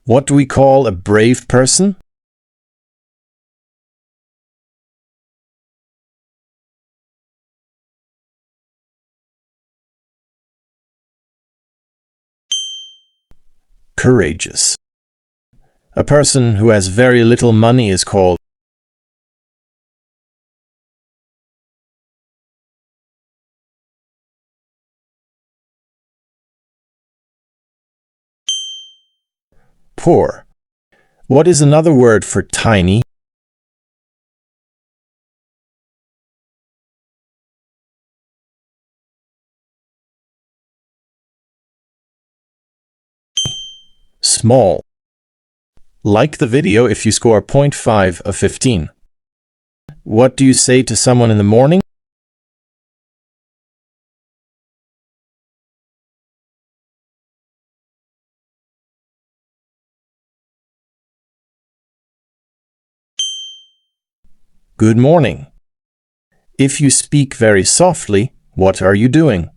What do we call a brave person? Courageous. A person who has very little money is called poor. What is another word for tiny? Small. Like the video if you score 0.5 of 15. What do you say to someone in the morning? Good morning. If you speak very softly, what are you doing?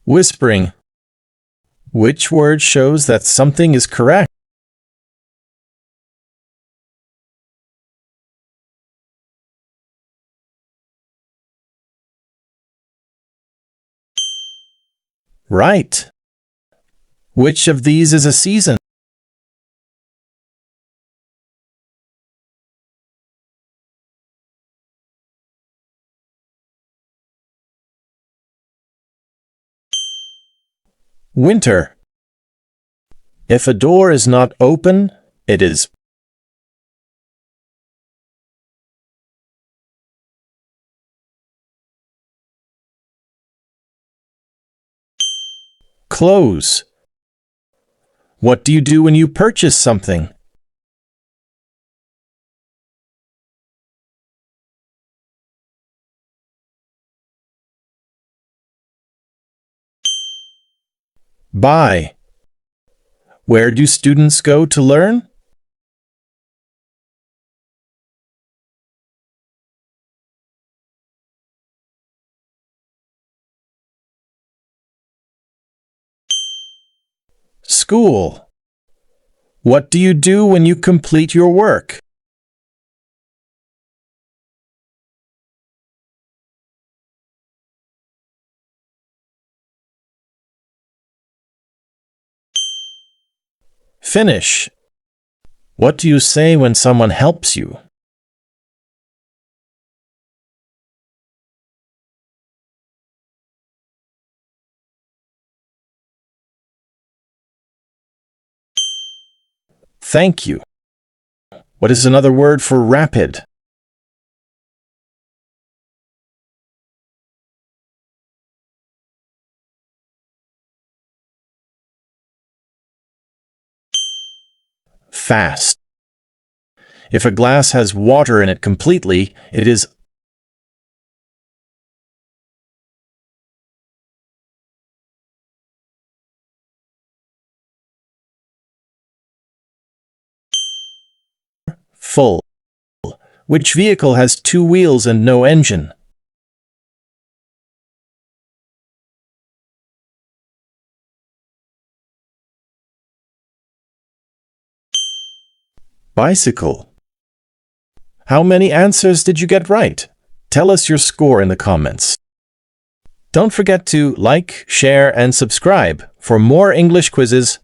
Whispering. Which word shows that something is correct? Right. Which of these is a season? Winter. If a door is not open, it is close. What do you do when you purchase something? Buy. Where do students go to learn? School. What do you do when you complete your work? Finish. What do you say when someone helps you? Thank you. What is another word for rapid? Fast. If a glass has water in it completely, it is full. Which vehicle has two wheels and no engine? Bicycle. How many answers did you get right? Tell us your score in the comments. Don't forget to like, share, and subscribe for more English quizzes.